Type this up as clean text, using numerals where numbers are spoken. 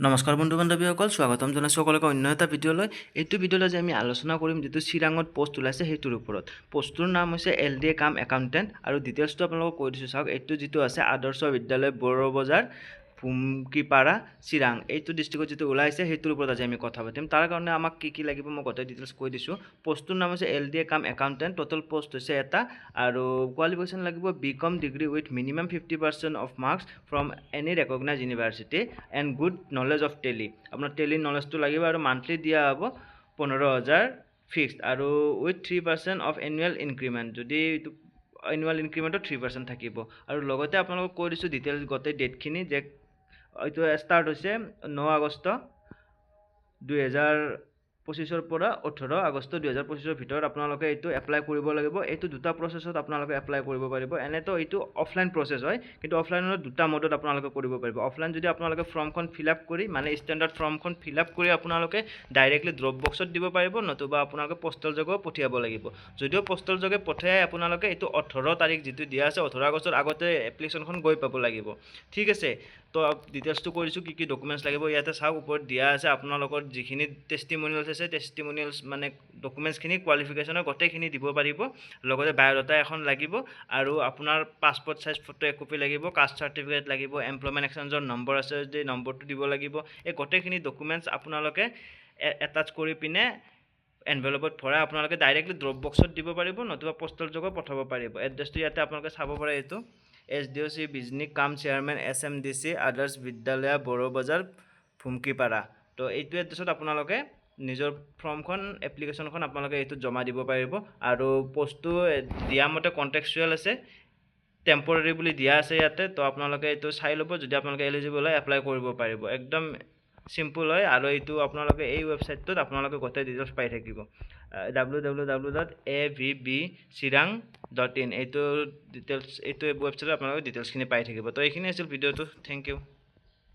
নমস্কাৰ বন্ধু বান্ধৱীসকল, স্বাগতম জনাইছোঁ সকলোকে অন্য এটা ভিডিঅ'লৈ। এইটো ভিডিঅ'লৈ যে আমি আলোচনা কৰিম যিটো চিৰাঙত পোষ্ট ওলাইছে সেইটোৰ ওপৰত। পোষ্টটোৰ নাম হৈছে LDA কাম একাউণ্টেণ্ট আৰু ডিটেইলছটো আপোনালোকক কৈ দিছোঁ চাওক। এইটো যিটো আছে আদৰ্শ বিদ্যালয় বড়ো বজাৰ ভুমকিপাৰা চিৰাং, এইটো ডিষ্ট্ৰিক্টত যিটো ওলাইছে সেইটোৰ ওপৰত আজি আমি কথা পাতিম। তাৰ কাৰণে আমাক কি লাগিব মই গোটেই ডিটেইলছ কৈ দিছোঁ। পোষ্টটোৰ নাম হৈছে LDA কাম একাউণ্টেণ্ট, টোটেল পোষ্ট হৈছে এটা আৰু কোৱালিফিকেশ্যন লাগিব BCom degree with minimum 50% of marks from any recognise university and good knowledge of Tally. আপোনাৰ টেলি নলেজটো লাগিব আৰু মান্থলি দিয়া হ'ব 15,000 ফিক্সড আৰু উইথ 3% অফ এনুৱেল ইনক্ৰিমেণ্ট। যদি এইটো এনুৱেল ইনক্ৰিমেণ্টত 3% থাকিব আৰু লগতে আপোনালোকক কৈ দিছোঁ ডিটেইলছ গোটেই ডেটখিনি যে এইটো ষ্টাৰ্ট হৈছে 9 আগষ্ট 2025 পৰা 18 আগষ্ট 2025 ভিতৰত আপোনালোকে এইটো এপ্লাই কৰিব লাগিব। এইটো দুটা প্ৰচেছত আপোনালোকে এপ্লাই কৰিব পাৰিব। এনেতো এইটো অফলাইন প্ৰচেছ হয়, কিন্তু অফলাইনত দুটা মোডত আপোনালোকে কৰিব পাৰিব। অফলাইন যদি আপোনালোকে ফৰ্মখন ফিল আপ কৰি মানে ষ্টেণ্ডাৰ্ড ফৰ্মখন ফিল আপ কৰি আপোনালোকে ডাইৰেক্টলি ড্ৰপ বক্সত দিব পাৰিব, নতুবা আপোনালোকে পোষ্টেল যোগেও পঠিয়াব লাগিব। যদিও পোষ্টেল যোগে পঠিয়াই আপোনালোকে এইটো 18 তাৰিখ যিটো দিয়া আছে 18 আগষ্টৰ আগতে এপ্লিকেশ্যনখন গৈ পাব লাগিব। ঠিক আছে, তো ডিটেইলছটো কৈ দিছোঁ কি ডকুমেণ্টছ লাগিব। ইয়াতে চাওক ওপৰত দিয়া আছে আপোনালোকৰ যিখিনি টেষ্টিমনিয়েলছ আছে, টেষ্টিমনিয়েলছ মানে ডকুমেণ্টছখিনি কোৱালিফিকেশ্যনৰ গোটেইখিনি দিব পাৰিব। লগতে বায়'ডাটা এখন লাগিব আৰু আপোনাৰ পাছপৰ্ট চাইজ ফটো একপি লাগিব, কাষ্ট চাৰ্টিফিকেট লাগিব, এমপ্লয়মেণ্ট এক্সচেঞ্জৰ নম্বৰ আছে যদি নম্বৰটো দিব লাগিব। এই গোটেইখিনি ডকুমেণ্টছ আপোনালোকে এটাচ কৰি পিনে এনভেলপত ভৰাই আপোনালোকে ডাইৰেক্টলি ড্ৰপ বক্সত দিব পাৰিব, নতুবা পোষ্টেল যোগেও পঠাব পাৰিব। এড্ৰেছটো ইয়াতে আপোনালোকে চাব পাৰে। এইটো SDOC বিজনী কাম চেয়াৰমেন SMDC আদৰ্শ বিদ্যালয় বড়ো বজাৰ ভুমকিপাৰা। তো এইটো এড্ৰেছত আপোনালোকে নিজৰ ফৰ্মখন এপ্লিকেশ্যনখন আপোনালোকে এইটোত জমা দিব পাৰিব। আৰু পোষ্টটো দিয়া মতে কণ্টেক্সচুৱেল আছে, টেম্পৰাৰী বুলি দিয়া আছে ইয়াতে। তো আপোনালোকে এইটো চাই ল'ব, যদি আপোনালোকে এলিজিবল হয় এপ্লাই কৰিব পাৰিব। একদম চিম্পল হয় আৰু এইটো আপোনালোকে এই ৱেবছাইটটোত আপোনালোকে গোটেই ডিটেইলছ পাই থাকিব। www.avbsirang.in এইটো ডিটেইলছ, এইটো ৱেবছাইটত আপোনালোকে ডিটেইলছখিনি পাই থাকিব। তো এইখিনি আছিল ভিডিঅ'টো। Thank U.